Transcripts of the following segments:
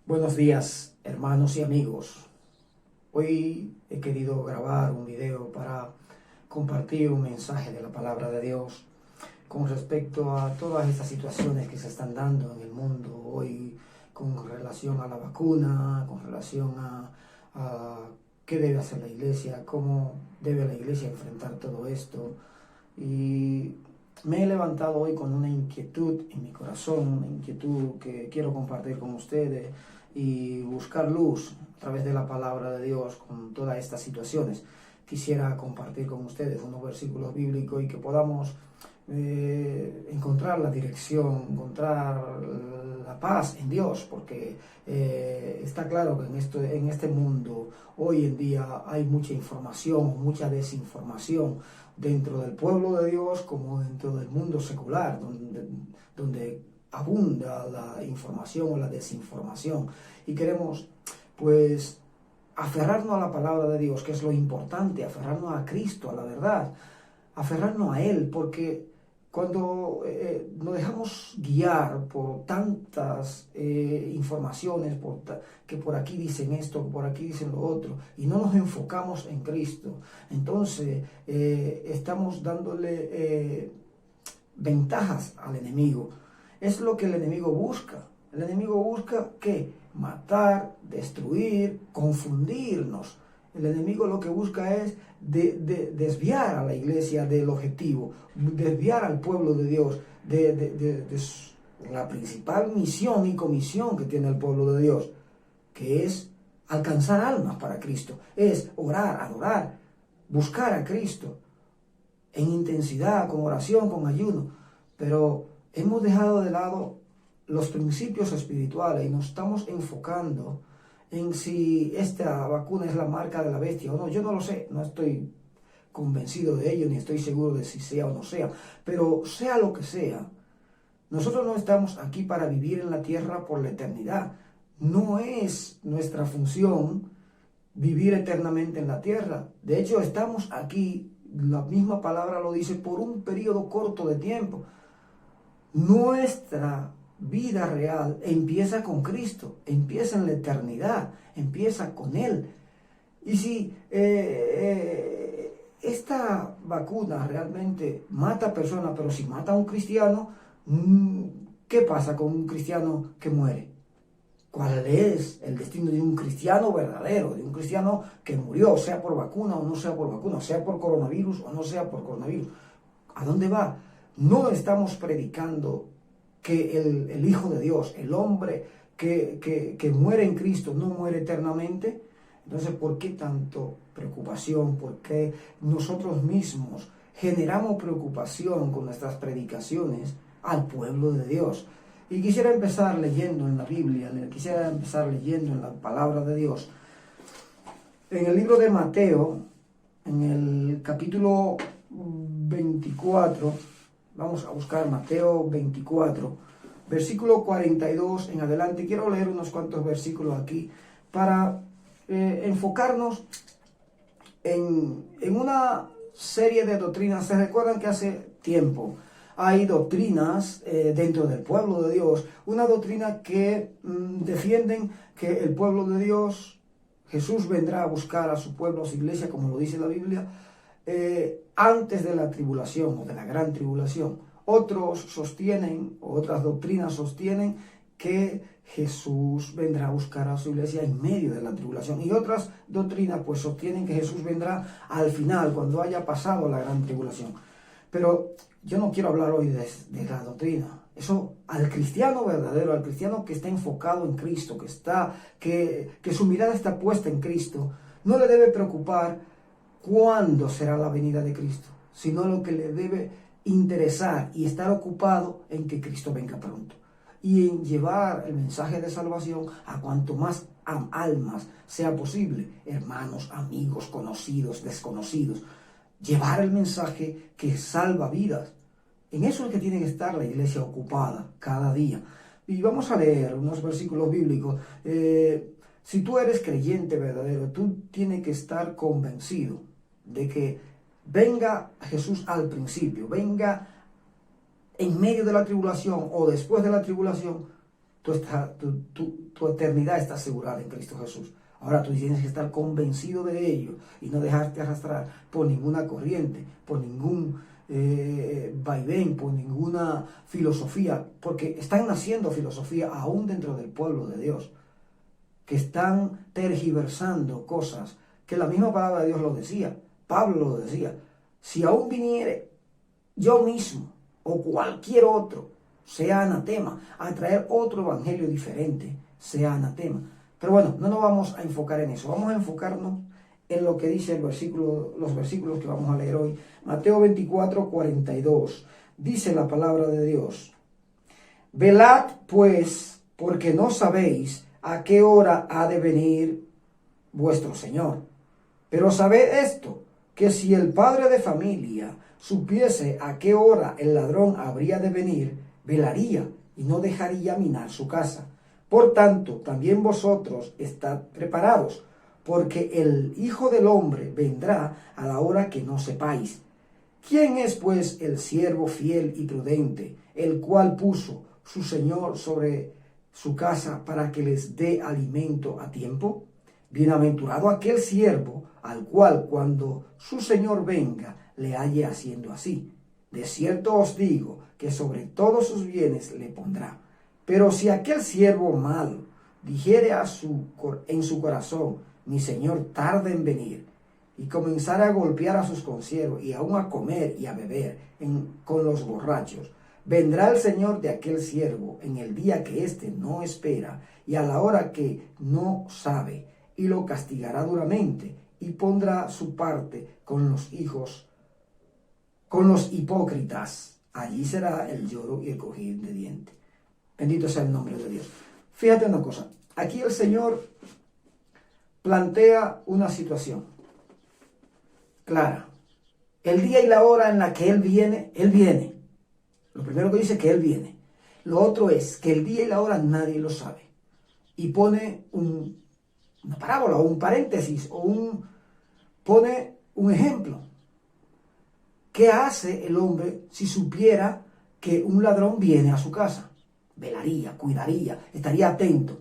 Buenos días, hermanos y amigos. Hoy he querido grabar un video para compartir un mensaje de la palabra de Dios con respecto a todas estas situaciones que se están dando en el mundo hoy con relación a la vacuna, con relación a qué debe hacer la iglesia, cómo debe la iglesia enfrentar todo esto. Y me he levantado hoy con una inquietud en mi corazón, una inquietud que quiero compartir con ustedes y buscar luz a través de la palabra de Dios con todas estas situaciones. Quisiera compartir con ustedes unos versículos bíblicos y que podamos encontrar la dirección, encontrar la paz en Dios, porque está claro que en este mundo hoy en día hay mucha información, mucha desinformación dentro del pueblo de Dios como dentro del mundo secular, donde abunda la información o la desinformación. Y queremos, pues, aferrarnos a la palabra de Dios, que es lo importante, aferrarnos a Cristo, a la verdad, aferrarnos a Él, porque cuando nos dejamos guiar por tantas informaciones, que por aquí dicen esto, que por aquí dicen lo otro, y no nos enfocamos en Cristo, entonces estamos dándole ventajas al enemigo. Es lo que el enemigo busca. El enemigo busca ¿qué? Matar, destruir, confundirnos. El enemigo lo que busca es desviar a la iglesia del objetivo, desviar al pueblo de Dios de la principal misión y comisión que tiene el pueblo de Dios, que es alcanzar almas para Cristo, es orar, adorar, buscar a Cristo en intensidad, con oración, con ayuno. Pero hemos dejado de lado los principios espirituales y nos estamos enfocando en si esta vacuna es la marca de la bestia o no. Yo no lo sé, no estoy convencido de ello, ni estoy seguro de si sea o no sea, pero sea lo que sea, nosotros no estamos aquí para vivir en la tierra por la eternidad. No es nuestra función vivir eternamente en la tierra. De hecho, estamos aquí, la misma palabra lo dice, por un periodo corto de tiempo. Nuestra vida real empieza con Cristo, empieza en la eternidad, empieza con Él. Y si esta vacuna realmente mata a personas, pero si mata a un cristiano, ¿qué pasa con un cristiano que muere? ¿Cuál es el destino de un cristiano verdadero, de un cristiano que murió, sea por vacuna o no sea por vacuna, sea por coronavirus o no sea por coronavirus? ¿A dónde va? No estamos predicando que el Hijo de Dios, el hombre que muere en Cristo, no muere eternamente. Entonces, ¿por qué tanto preocupación? ¿Por qué nosotros mismos generamos preocupación con nuestras predicaciones al pueblo de Dios? Y quisiera empezar leyendo en la Biblia, quisiera empezar leyendo en la palabra de Dios. En el libro de Mateo, en el capítulo 24, vamos a buscar Mateo 24, versículo 42 en adelante. Quiero leer unos cuantos versículos aquí para enfocarnos en una serie de doctrinas. Se recuerdan que hace tiempo hay doctrinas dentro del pueblo de Dios, una doctrina que defienden que el pueblo de Dios, Jesús vendrá a buscar a su pueblo, a su iglesia, como lo dice la Biblia, antes de la tribulación o de la gran tribulación. Otros sostienen, otras doctrinas sostienen que Jesús vendrá a buscar a su iglesia en medio de la tribulación. Y otras doctrinas pues sostienen que Jesús vendrá al final, cuando haya pasado la gran tribulación. Pero yo no quiero hablar hoy de la doctrina. Eso al cristiano verdadero, al cristiano que está enfocado en Cristo, que su mirada está puesta en Cristo, no le debe preocupar cuándo será la venida de Cristo, sino lo que le debe interesar y estar ocupado en que Cristo venga pronto y en llevar el mensaje de salvación a cuanto más almas sea posible, hermanos, amigos, conocidos, desconocidos. Llevar el mensaje que salva vidas. En eso es que tiene que estar la iglesia ocupada cada día. Y vamos a leer unos versículos bíblicos. Si tú eres creyente verdadero, tú tienes que estar convencido de que venga Jesús al principio, venga en medio de la tribulación o después de la tribulación, tú tu eternidad está asegurada en Cristo Jesús. Ahora tú tienes que estar convencido de ello y no dejarte arrastrar por ninguna corriente, por ningún vaivén, por ninguna filosofía, porque están naciendo filosofía aún dentro del pueblo de Dios, que están tergiversando cosas que la misma palabra de Dios lo decía. Pablo lo decía: si aún viniere yo mismo o cualquier otro, sea anatema, a traer otro evangelio diferente, sea anatema. Pero bueno, no nos vamos a enfocar en eso, vamos a enfocarnos en lo que dice los versículos que vamos a leer hoy. Mateo 24, 42, dice la palabra de Dios: velad pues, porque no sabéis a qué hora ha de venir vuestro Señor. Pero sabed esto, que si el padre de familia supiese a qué hora el ladrón habría de venir, velaría y no dejaría minar su casa. Por tanto, también vosotros estad preparados, porque el Hijo del Hombre vendrá a la hora que no sepáis. ¿Quién es pues el siervo fiel y prudente, el cual puso su Señor sobre su casa para que les dé alimento a tiempo? Bienaventurado aquel siervo al cual cuando su Señor venga le halle haciendo así. De cierto os digo que sobre todos sus bienes le pondrá. Pero si aquel siervo malo dijere en su corazón: mi Señor tarda en venir, y comenzara a golpear a sus consiervos y aún a comer y a beber con los borrachos, vendrá el Señor de aquel siervo en el día que éste no espera y a la hora que no sabe, y lo castigará duramente, y pondrá su parte con los hipócritas. Allí será el lloro y el crujir de dientes. Bendito sea el nombre de Dios. Fíjate una cosa, aquí el Señor plantea una situación clara. El día y la hora en la que Él viene, Él viene. Lo primero que dice es que Él viene. Lo otro es que el día y la hora nadie lo sabe. Y pone una parábola o un paréntesis pone un ejemplo. ¿Qué hace el hombre si supiera que un ladrón viene a su casa? Velaría, cuidaría, estaría atento.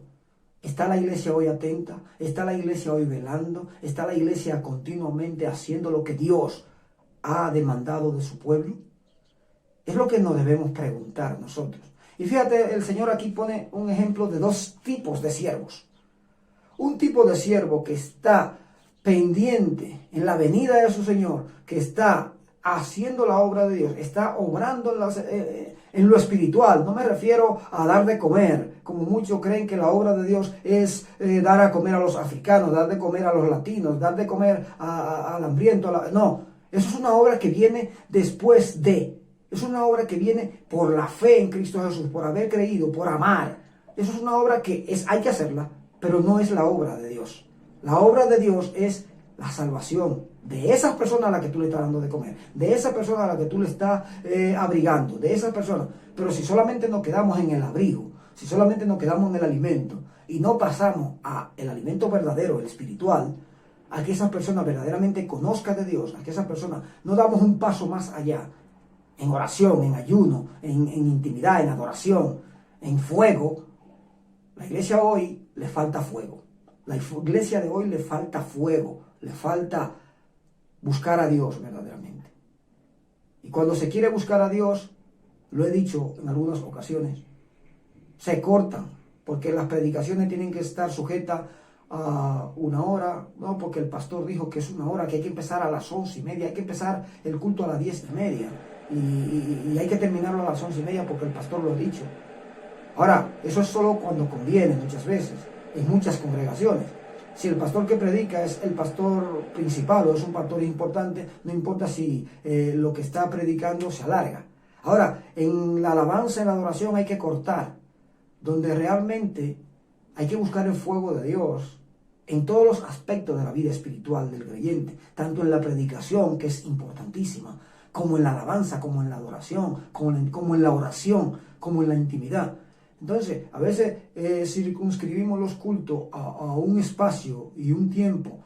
¿Está la iglesia hoy atenta? ¿Está la iglesia hoy velando? ¿Está la iglesia continuamente haciendo lo que Dios ha demandado de su pueblo? Es lo que nos debemos preguntar nosotros. Y fíjate, el Señor aquí pone un ejemplo de dos tipos de siervos. Un tipo de siervo que está pendiente en la venida de su Señor, que está haciendo la obra de Dios, está obrando en lo espiritual. No me refiero a dar de comer, como muchos creen que la obra de Dios es dar a comer a los africanos, dar de comer a los latinos, dar de comer al hambriento. No, eso es una obra que viene después de. Es una obra que viene por la fe en Cristo Jesús, por haber creído, por amar. Eso es una obra que hay que hacerla, pero no es la obra de Dios. La obra de Dios es la salvación de esas personas a las que tú le estás dando de comer, de esa persona a la que tú le estás abrigando, de esas personas. Pero si solamente nos quedamos en el abrigo, si solamente nos quedamos en el alimento y no pasamos al alimento verdadero, el espiritual, a que esa persona verdaderamente conozca de Dios, a que esa persona no damos un paso más allá, en oración, en ayuno, en intimidad, en adoración, en fuego, la iglesia hoy le falta fuego. La iglesia de hoy le falta fuego, le falta buscar a Dios verdaderamente. Y cuando se quiere buscar a Dios, lo he dicho en algunas ocasiones, se cortan, porque las predicaciones tienen que estar sujetas a una hora, no porque el pastor dijo que es una hora, que hay que empezar a las 11:30, hay que empezar el culto a las 10:30, y hay que terminarlo a las 11:30 porque el pastor lo ha dicho. Ahora, eso es solo cuando conviene muchas veces, en muchas congregaciones. Si el pastor que predica es el pastor principal o es un pastor importante, no importa si lo que está predicando se alarga. Ahora, en la alabanza, en la adoración hay que cortar, donde realmente hay que buscar el fuego de Dios en todos los aspectos de la vida espiritual del creyente, tanto en la predicación, que es importantísima, como en la alabanza, como en la adoración, como en la oración, como en la intimidad. Entonces, a veces circunscribimos los cultos a un espacio y un tiempo,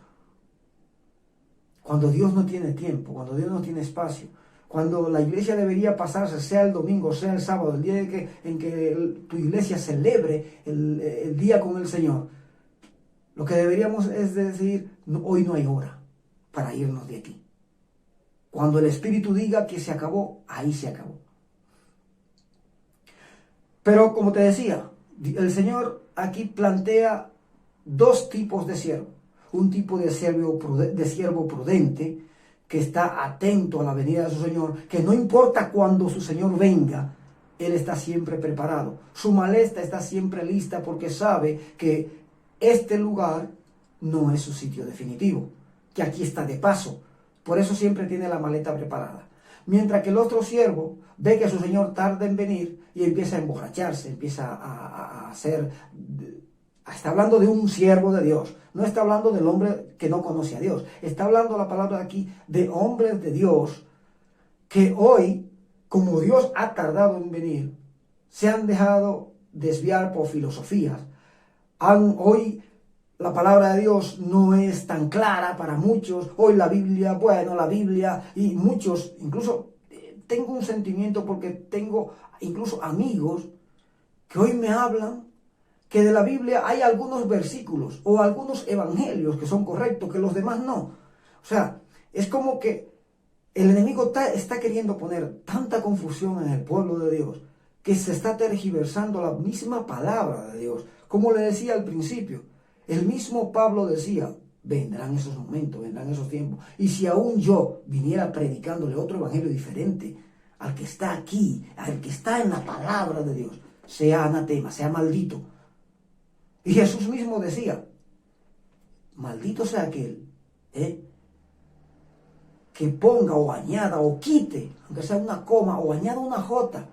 cuando Dios no tiene tiempo, cuando Dios no tiene espacio, cuando la iglesia debería pasarse, sea el domingo, sea el sábado, el día en que tu iglesia celebre el día con el Señor, lo que deberíamos es decir, no, hoy no hay hora para irnos de aquí. Cuando el Espíritu diga que se acabó, ahí se acabó. Pero como te decía, el Señor aquí plantea dos tipos de siervo. Un tipo de siervo prudente, que está atento a la venida de su Señor, que no importa cuando su Señor venga, Él está siempre preparado. Su maleta está siempre lista porque sabe que este lugar no es su sitio definitivo, que aquí está de paso. Por eso siempre tiene la maleta preparada. Mientras que el otro siervo ve que su Señor tarda en venir y empieza a emborracharse, empieza a hacer... Está hablando de un siervo de Dios. No está hablando del hombre que no conoce a Dios. Está hablando la palabra aquí de hombres de Dios que hoy, como Dios ha tardado en venir, se han dejado desviar por filosofías. Hoy la palabra de Dios no es tan clara para muchos. Hoy la Biblia, y muchos, incluso tengo un sentimiento porque tengo incluso amigos que hoy me hablan que de la Biblia hay algunos versículos o algunos evangelios que son correctos, que los demás no. O sea, es como que el enemigo está queriendo poner tanta confusión en el pueblo de Dios que se está tergiversando la misma palabra de Dios. Como le decía al principio, el mismo Pablo decía, vendrán esos momentos, vendrán esos tiempos. Y si aún yo viniera predicándole otro evangelio diferente al que está aquí, al que está en la palabra de Dios, sea anatema, sea maldito. Y Jesús mismo decía, maldito sea aquel que ponga o añada o quite, aunque sea una coma, o añada una jota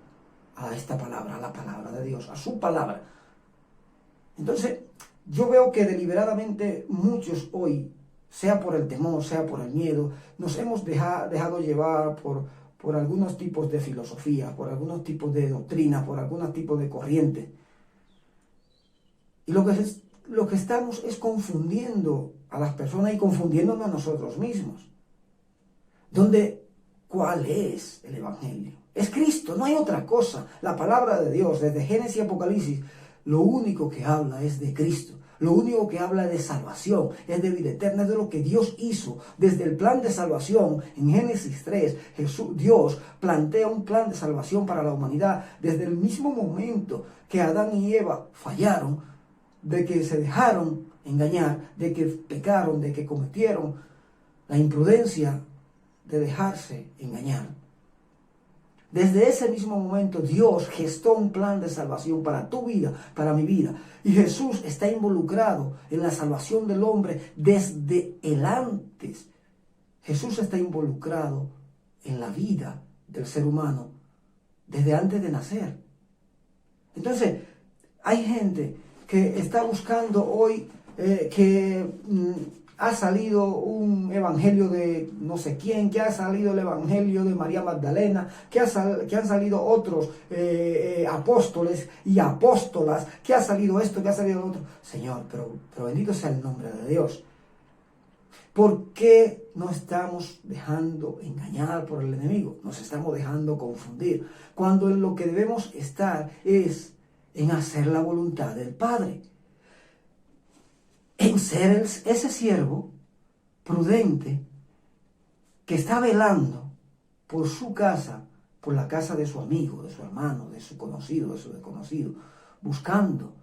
a esta palabra, a la palabra de Dios, a su palabra. Entonces, yo veo que deliberadamente muchos hoy, sea por el temor, sea por el miedo, nos hemos dejado llevar por algunos tipos de filosofía, por algunos tipos de doctrina, por algunos tipos de corrientes. Y lo que estamos es confundiendo a las personas y confundiéndonos a nosotros mismos. ¿Cuál es el evangelio? Es Cristo, no hay otra cosa. La palabra de Dios, desde Génesis y Apocalipsis, lo único que habla es de Cristo. Lo único que habla de salvación, es de vida eterna, es de lo que Dios hizo. Desde el plan de salvación, en Génesis 3, Dios plantea un plan de salvación para la humanidad. Desde el mismo momento que Adán y Eva fallaron, de que se dejaron engañar, de que pecaron, de que cometieron la imprudencia de dejarse engañar. Desde ese mismo momento Dios gestó un plan de salvación para tu vida, para mi vida. Y Jesús está involucrado en la salvación del hombre desde el antes. Jesús está involucrado en la vida del ser humano desde antes de nacer. Entonces, hay gente que está buscando hoy ha salido un evangelio de no sé quién, que ha salido el evangelio de María Magdalena, que han salido otros apóstoles y apóstolas, que ha salido esto, que ha salido lo otro. Señor, pero bendito sea el nombre de Dios. ¿Por qué nos estamos dejando engañar por el enemigo? Nos estamos dejando confundir, cuando en lo que debemos estar es en hacer la voluntad del Padre, en ser ese siervo prudente que está velando por su casa, por la casa de su amigo, de su hermano, de su conocido, de su desconocido, buscando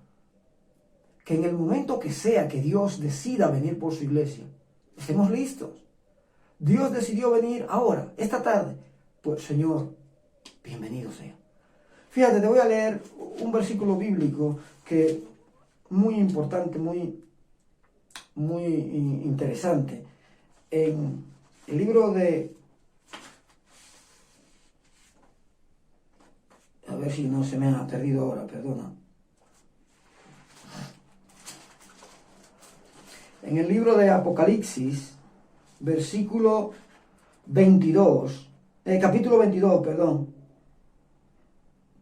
que en el momento que sea que Dios decida venir por su iglesia, estemos listos. Dios decidió venir ahora, esta tarde, pues Señor, bienvenido sea. Fíjate, te voy a leer un versículo bíblico que muy importante, muy interesante. En el libro de... A ver si no se me ha perdido ahora, perdona. En el libro de Apocalipsis, versículo 22, capítulo 22, perdón.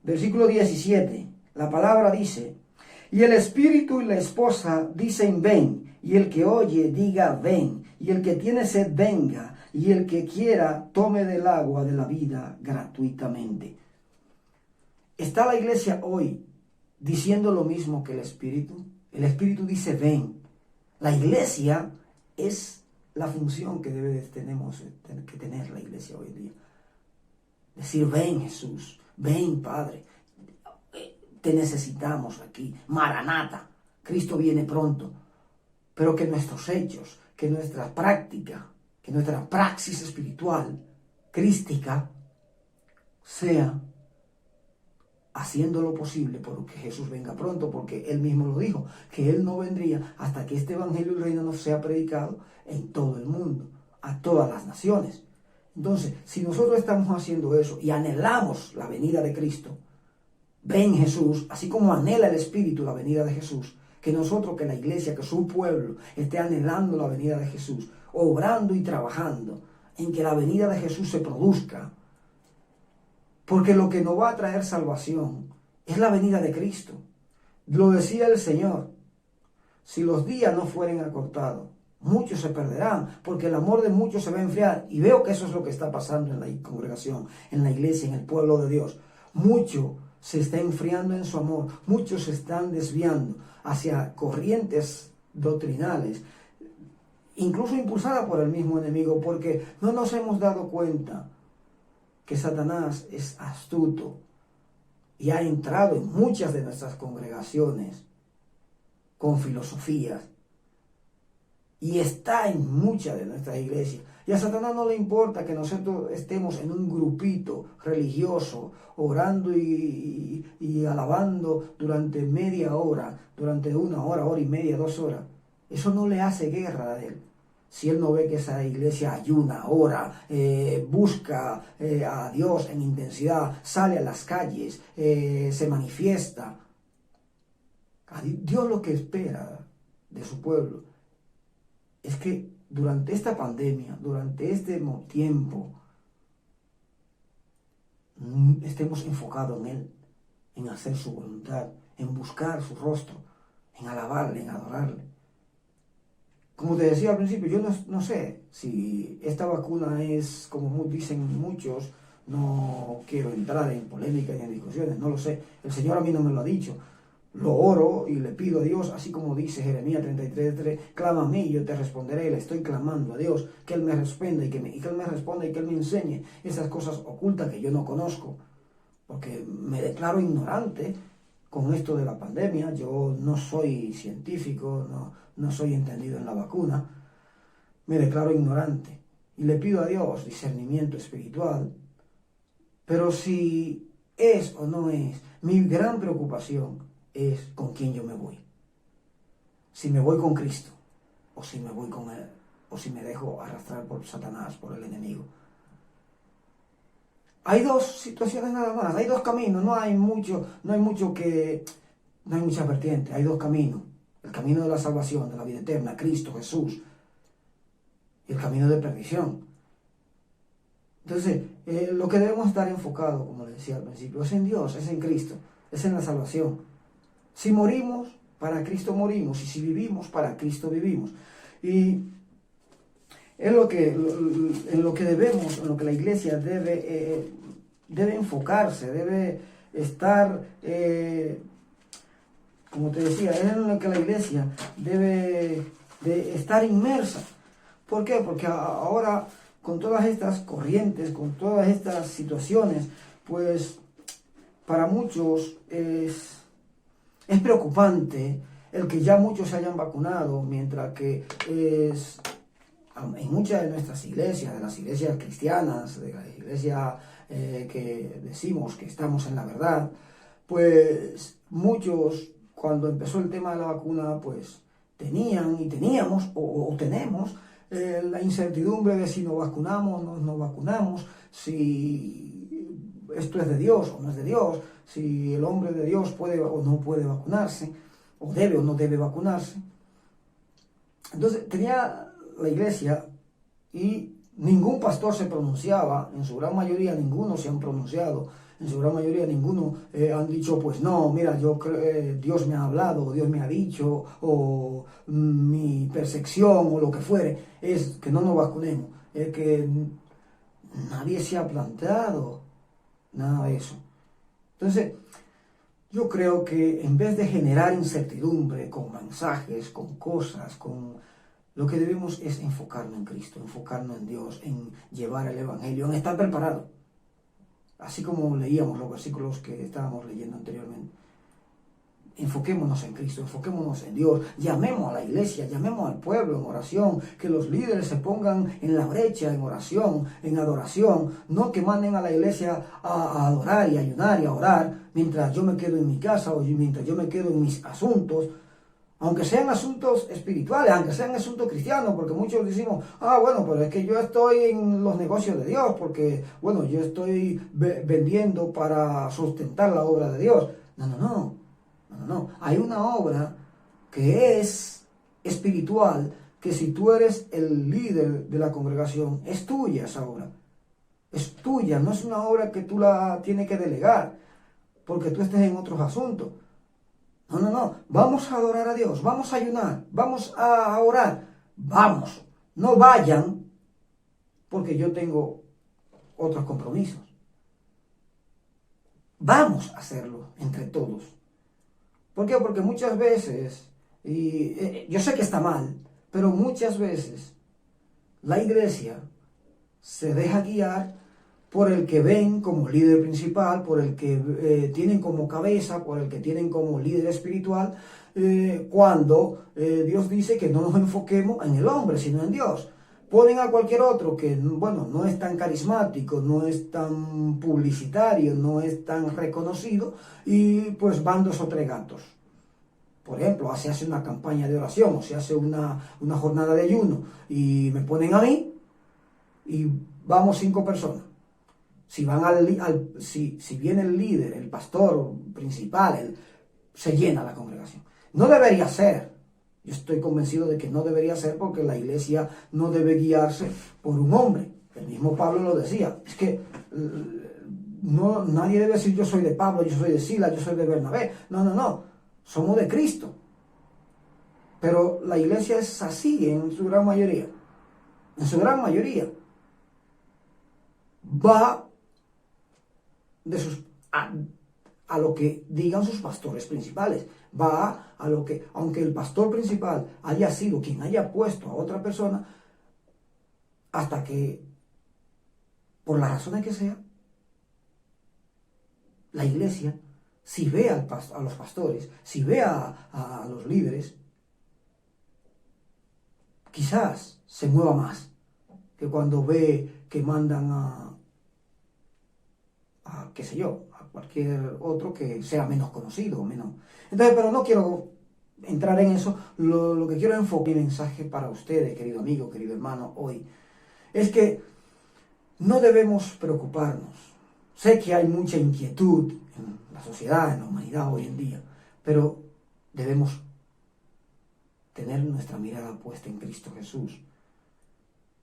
Versículo 17, la palabra dice, y el espíritu y la esposa dicen ven, y el que oye diga ven, y el que tiene sed venga, y el que quiera tome del agua de la vida gratuitamente. ¿Está la iglesia hoy diciendo lo mismo que el Espíritu? El Espíritu dice, ven. La iglesia es la función que tenemos que tener la iglesia hoy en día. Decir, ven Jesús, ven Padre, te necesitamos aquí, Maranata, Cristo viene pronto. Pero que nuestros hechos, que nuestra práctica, que nuestra praxis espiritual, crística, sea haciendo lo posible por que Jesús venga pronto, porque Él mismo lo dijo, que Él no vendría hasta que este evangelio del reino no sea predicado en todo el mundo, a todas las naciones. Entonces, si nosotros estamos haciendo eso y anhelamos la venida de Cristo, ven Jesús, así como anhela el Espíritu la venida de Jesús, que nosotros, que la iglesia, que su pueblo esté anhelando la venida de Jesús, obrando y trabajando en que la venida de Jesús se produzca. Porque lo que nos va a traer salvación es la venida de Cristo. Lo decía el Señor, si los días no fueren acortados, muchos se perderán, porque el amor de muchos se va a enfriar. Y veo que eso es lo que está pasando en la congregación, en la iglesia, en el pueblo de Dios. Mucho se está enfriando en su amor, muchos se están desviando hacia corrientes doctrinales, incluso impulsadas por el mismo enemigo, porque no nos hemos dado cuenta que Satanás es astuto y ha entrado en muchas de nuestras congregaciones con filosofías y está en muchas de nuestras iglesias. Y a Satanás no le importa que nosotros estemos en un grupito religioso, orando y alabando durante media hora, durante una hora, hora y media, 2 horas. Eso no le hace guerra a él. Si él no ve que esa iglesia ayuna, ora, busca a Dios en intensidad, sale a las calles, se manifiesta. A Dios lo que espera de su pueblo es que durante esta pandemia, durante este tiempo, estemos enfocados en Él, en hacer su voluntad, en buscar su rostro, en alabarle, en adorarle. Como te decía al principio, yo no sé si esta vacuna es, como dicen muchos, no quiero entrar en polémicas ni en discusiones, no lo sé. El Señor a mí no me lo ha dicho. Lo oro y le pido a Dios, así como dice Jeremías 33:3, clama a mí y yo te responderé. Le estoy clamando a Dios que Él me responda y que Él me responda y que Él me enseñe esas cosas ocultas que yo no conozco, porque me declaro ignorante con esto de la pandemia. Yo no soy científico, no soy entendido en la vacuna, me declaro ignorante y le pido a Dios discernimiento espiritual. Pero si es o no es, mi gran preocupación es con quién yo me voy. Si me voy con Cristo, o si me voy con Él, o si me dejo arrastrar por Satanás, por el enemigo. Hay 2 situaciones nada más, hay 2 caminos, no hay muchas vertientes, hay 2 caminos. El camino de la salvación, de la vida eterna, Cristo, Jesús, y el camino de perdición. Entonces, lo que debemos estar enfocados, como les decía al principio, es en Dios, es en Cristo, es en la salvación. Si morimos, para Cristo morimos, y si vivimos, para Cristo vivimos. Y en lo que debemos, en lo que la iglesia debe enfocarse, debe estar, como te decía, es en lo que la iglesia debe de estar inmersa. ¿Por qué? Porque ahora, con todas estas corrientes, con todas estas situaciones, pues para muchos es preocupante el que ya muchos se hayan vacunado, mientras que en muchas de nuestras iglesias, de las iglesias cristianas, de la iglesia que decimos que estamos en la verdad, pues muchos, cuando empezó el tema de la vacuna, pues teníamos o tenemos la incertidumbre de si nos vacunamos o no nos vacunamos, si esto es de Dios o no es de Dios, si el hombre de Dios puede o no puede vacunarse, o debe o no debe vacunarse. Entonces tenía la iglesia y ningún pastor se pronunciaba, en su gran mayoría ninguno se han pronunciado, en su gran mayoría ninguno han dicho, pues no, mira, yo Dios me ha hablado, o Dios me ha dicho, o mi percepción, o lo que fuere, es que no nos vacunemos. es que nadie se ha planteado nada de eso. Entonces, yo creo que en vez de generar incertidumbre con mensajes, con cosas, lo que debemos es enfocarnos en Cristo, enfocarnos en Dios, en llevar el Evangelio, en estar preparado. Así como leíamos los versículos que estábamos leyendo anteriormente. Enfoquémonos en Cristo, enfoquémonos en Dios, llamemos a la iglesia, llamemos al pueblo en oración, que los líderes se pongan en la brecha en oración, en adoración, no que manden a la iglesia a adorar y ayunar y a orar, mientras yo me quedo en mi casa o mientras yo me quedo en mis asuntos, aunque sean asuntos espirituales, aunque sean asuntos cristianos, porque muchos decimos, bueno, pero es que yo estoy en los negocios de Dios, porque, bueno, yo estoy vendiendo para sustentar la obra de Dios. No, hay una obra que es espiritual, que si tú eres el líder de la congregación, es tuya esa obra. Es tuya, no es una obra que tú la tienes que delegar, porque tú estés en otros asuntos. No, vamos a adorar a Dios, vamos a ayunar, vamos a orar, vamos. No vayan, porque yo tengo otros compromisos. Vamos a hacerlo entre todos. ¿Por qué? Porque muchas veces, y yo sé que está mal, pero muchas veces la iglesia se deja guiar por el que ven como líder principal, por el que tienen como cabeza, por el que tienen como líder espiritual, cuando Dios dice que no nos enfoquemos en el hombre, sino en Dios. Ponen a cualquier otro que, bueno, no es tan carismático, no es tan publicitario, no es tan reconocido, y pues van dos o tres gatos. Por ejemplo, se hace una campaña de oración o se hace una jornada de ayuno y me ponen a mí y vamos 5 personas. Si si viene el líder, el pastor principal, se llena la congregación. No debería ser. Yo estoy convencido de que no debería ser, porque la iglesia no debe guiarse por un hombre. El mismo Pablo lo decía. Es que nadie debe decir yo soy de Pablo, yo soy de Silas, yo soy de Bernabé. No. Somos de Cristo. Pero la iglesia es así en su gran mayoría. En su gran mayoría. Va a lo que digan sus pastores principales. Va a lo que, aunque el pastor principal haya sido quien haya puesto a otra persona, hasta que, por las razones que sea, la iglesia, si ve a los pastores, si ve a los líderes, quizás se mueva más que cuando ve que mandan a qué sé yo, a cualquier otro que sea menos conocido o menos. Entonces, pero no quiero entrar en eso. Lo que quiero enfocar, mi mensaje para ustedes, querido amigo, querido hermano, hoy, es que no debemos preocuparnos. Sé que hay mucha inquietud en la sociedad, en la humanidad hoy en día, pero debemos tener nuestra mirada puesta en Cristo Jesús,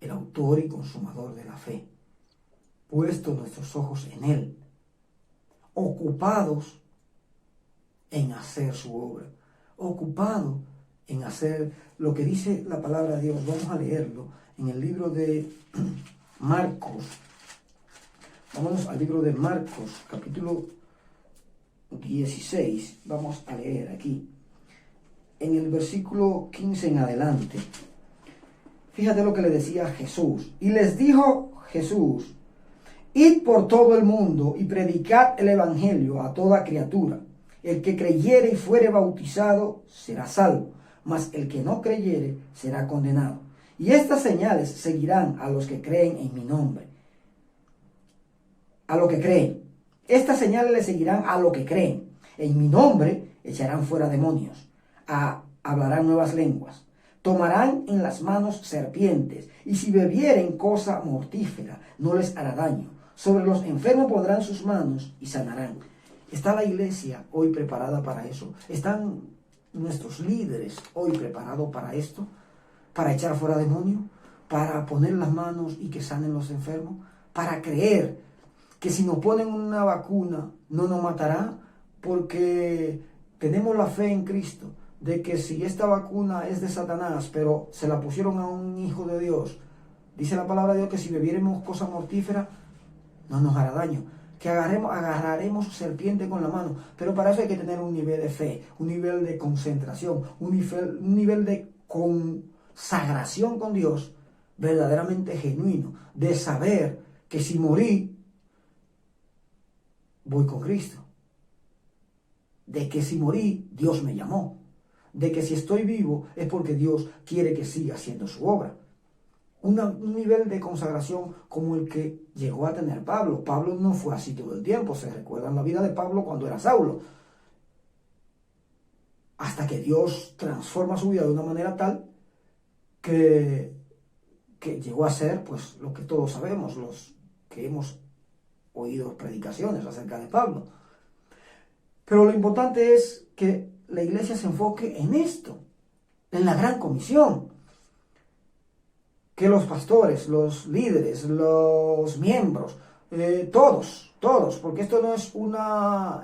el autor y consumador de la fe, puesto nuestros ojos en Él, ocupados en hacer su obra, ocupados en hacer lo que dice la palabra de Dios. Vamos a leerlo en el libro de Marcos. Vamos al libro de Marcos, capítulo 16. Vamos a leer aquí, en el versículo 15 en adelante. Fíjate lo que le decía Jesús. Y les dijo Jesús: id por todo el mundo y predicad el evangelio a toda criatura. El que creyere y fuere bautizado será salvo, mas el que no creyere será condenado. Y estas señales seguirán a los que creen en mi nombre. A lo que creen. Estas señales le seguirán a lo que creen. En mi nombre echarán fuera demonios. Hablarán nuevas lenguas. Tomarán en las manos serpientes. Y si bebieren cosa mortífera, no les hará daño. Sobre los enfermos pondrán sus manos y sanarán. ¿Está la iglesia hoy preparada para eso? ¿Están nuestros líderes hoy preparados para esto? ¿Para echar fuera demonios? ¿Para poner las manos y que sanen los enfermos? ¿Para creer que si nos ponen una vacuna no nos matará? Porque tenemos la fe en Cristo de que si esta vacuna es de Satanás, pero se la pusieron a un hijo de Dios, Dice la palabra de Dios que si bebiéremos cosa mortífera, no nos hará daño. Que agarraremos serpiente con la mano. Pero para eso hay que tener un nivel de fe, un nivel de concentración, un nivel de consagración con Dios verdaderamente genuino. De saber que si morí, voy con Cristo. De que si morí, Dios me llamó. De que si estoy vivo es porque Dios quiere que siga haciendo su obra. Un nivel de consagración como el que llegó a tener Pablo. Pablo no fue así todo el tiempo. Se recuerda la vida de Pablo cuando era Saulo. Hasta que Dios transforma su vida de una manera tal que llegó a ser pues lo que todos sabemos, los que hemos oído predicaciones acerca de Pablo. Pero lo importante es que la iglesia se enfoque en esto, en la gran comisión. Que los pastores, los líderes, los miembros, todos, porque esto no es una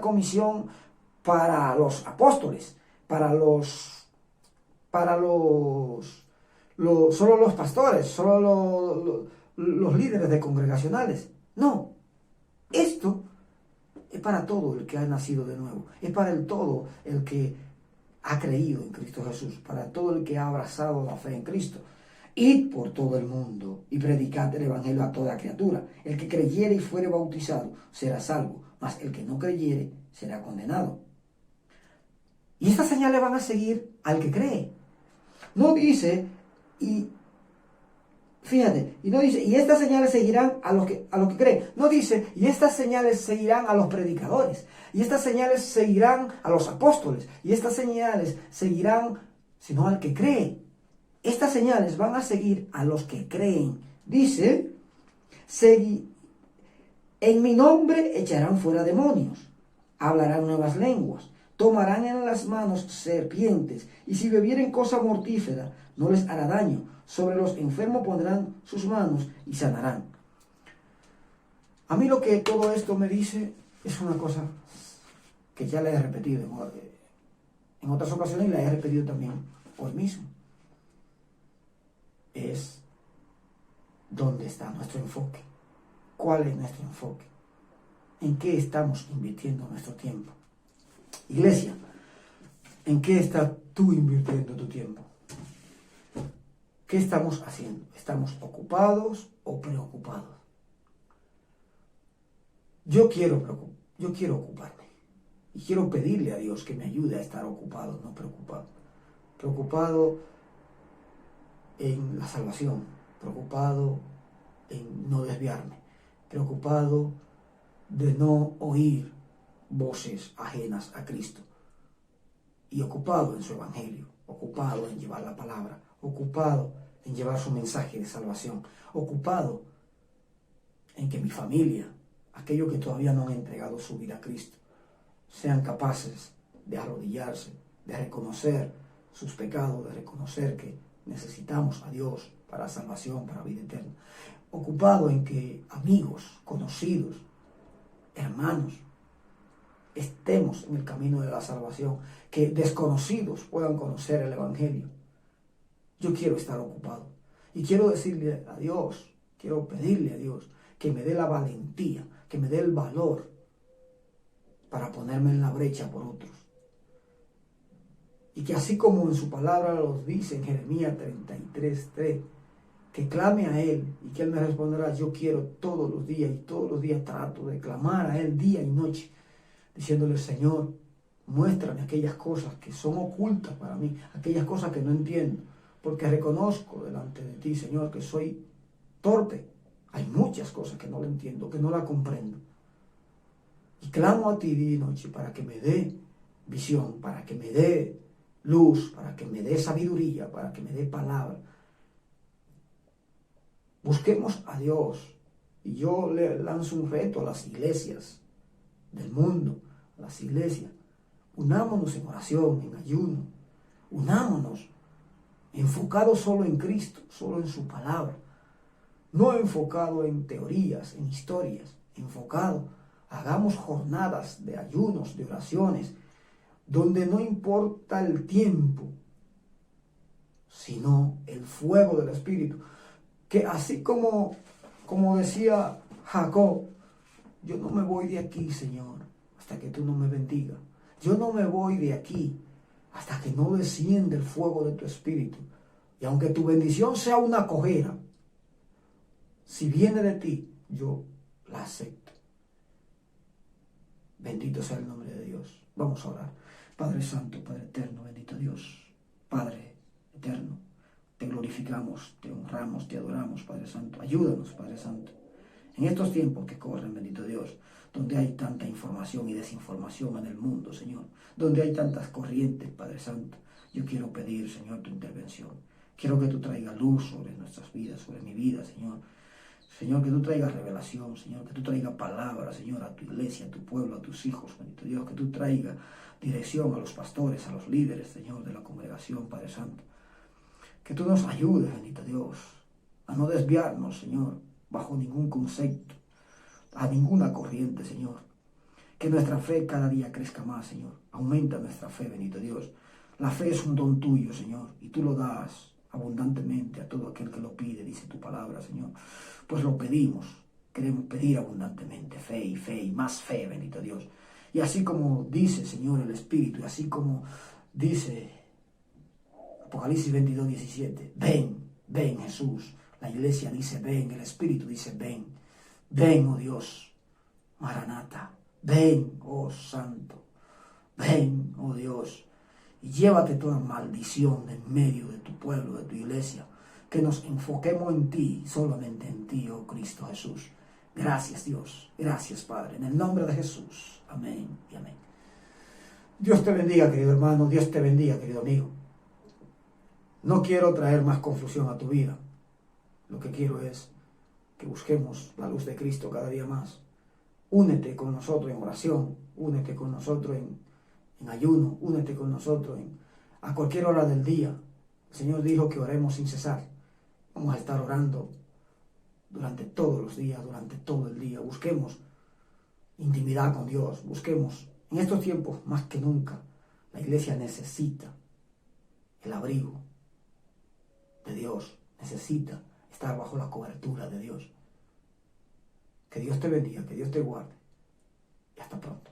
comisión para los apóstoles, solo los pastores, solo los líderes de congregacionales. No, esto es para todo el que ha nacido de nuevo, es para todo el que ha creído en Cristo Jesús, para todo el que ha abrazado la fe en Cristo. Id por todo el mundo y predicad el evangelio a toda criatura. El que creyere y fuere bautizado será salvo, mas el que no creyere será condenado. Y estas señales van a seguir al que cree. No dice, y no dice, y estas señales seguirán a los que creen. No dice, y estas señales seguirán a los predicadores. Y estas señales seguirán a los apóstoles. Y estas señales seguirán, sino al que cree. Estas señales van a seguir a los que creen. Dice, en mi nombre echarán fuera demonios, hablarán nuevas lenguas, tomarán en las manos serpientes, y si bebieren cosa mortífera, no les hará daño. Sobre los enfermos pondrán sus manos y sanarán. A mí lo que todo esto me dice es una cosa que ya la he repetido en otras ocasiones y la he repetido también hoy mismo. Es dónde está nuestro enfoque, cuál es nuestro enfoque, en qué estamos invirtiendo nuestro tiempo. Iglesia, ¿en qué estás tú invirtiendo tu tiempo? ¿Qué estamos haciendo? ¿Estamos ocupados o preocupados? Yo quiero ocuparme y quiero pedirle a Dios que me ayude a estar ocupado, no preocupado. Preocupado en la salvación, preocupado en no desviarme, preocupado de no oír voces ajenas a Cristo, y ocupado en su evangelio, ocupado en llevar la palabra, ocupado en llevar su mensaje de salvación, ocupado en que mi familia, aquellos que todavía no han entregado su vida a Cristo, sean capaces de arrodillarse, de reconocer sus pecados, de reconocer que necesitamos a Dios para salvación, para vida eterna. Ocupado en que amigos, conocidos, hermanos, estemos en el camino de la salvación, que desconocidos puedan conocer el evangelio. Yo quiero estar ocupado y quiero decirle a Dios, quiero pedirle a Dios que me dé la valentía, que me dé el valor para ponerme en la brecha por otros. Y que así como en su palabra los dice en Jeremías 33:3, que clame a Él y que Él me responderá. Yo quiero todos los días, y todos los días trato de clamar a Él día y noche, diciéndole: Señor, muéstrame aquellas cosas que son ocultas para mí, aquellas cosas que no entiendo, porque reconozco delante de ti, Señor, que soy torpe. Hay muchas cosas que no la entiendo, que no la comprendo. Y clamo a ti día y noche para que me dé visión, para que me dé luz, para que me dé sabiduría, para que me dé palabra. Busquemos a Dios. Y yo le lanzo un reto a las iglesias del mundo, a las iglesias. Unámonos en oración, en ayuno. Unámonos enfocados solo en Cristo, solo en su palabra. No enfocado en teorías, en historias. Enfocado. Hagamos jornadas de ayunos, de oraciones, donde no importa el tiempo, sino el fuego del Espíritu. que así como decía Jacob, yo no me voy de aquí, Señor, hasta que tú no me bendigas. Yo no me voy de aquí hasta que no descienda el fuego de tu espíritu. Y aunque tu bendición sea una cojera, si viene de ti, yo la acepto. Bendito sea el nombre de Dios. Vamos a orar. Padre Santo, Padre Eterno, bendito Dios. Padre Eterno, te glorificamos, te honramos, te adoramos, Padre Santo. Ayúdanos, Padre Santo. En estos tiempos que corren, bendito Dios, donde hay tanta información y desinformación en el mundo, Señor, donde hay tantas corrientes, Padre Santo, yo quiero pedir, Señor, tu intervención. Quiero que tú traigas luz sobre nuestras vidas, sobre mi vida, Señor. Señor, que tú traigas revelación, Señor, que tú traigas palabra, Señor, a tu iglesia, a tu pueblo, a tus hijos, bendito Dios, que tú traigas dirección a los pastores, a los líderes, Señor, de la congregación, Padre Santo. Que tú nos ayudes, bendito Dios, a no desviarnos, Señor, bajo ningún concepto, a ninguna corriente, Señor. Que nuestra fe cada día crezca más, Señor. Aumenta nuestra fe, bendito Dios. La fe es un don tuyo, Señor, y tú lo das abundantemente a todo aquel que lo pide, dice tu palabra, Señor. Pues lo pedimos, queremos pedir abundantemente fe y más fe, bendito Dios. Y así como dice, Señor, el Espíritu, y así como dice Apocalipsis 22, 17, ven Jesús. La iglesia dice ven, el Espíritu dice ven, oh Dios, Maranata, ven, oh Santo, ven, oh Dios, y llévate toda maldición en medio de tu pueblo, de tu iglesia, que nos enfoquemos en ti, solamente en ti, oh Cristo Jesús. Gracias Dios, gracias Padre, en el nombre de Jesús, amén y amén. Dios te bendiga, querido hermano, Dios te bendiga, querido amigo. No quiero traer más confusión a tu vida. Lo que quiero es que busquemos la luz de Cristo cada día más. Únete con nosotros en oración, únete con nosotros en ayuno, únete con nosotros a cualquier hora del día. El Señor dijo que oremos sin cesar. Vamos a estar orando durante todos los días, durante todo el día. Busquemos intimidad con Dios, busquemos. En estos tiempos, más que nunca, la iglesia necesita el abrigo de Dios, necesita estar bajo la cobertura de Dios. Que Dios te bendiga, que Dios te guarde y hasta pronto.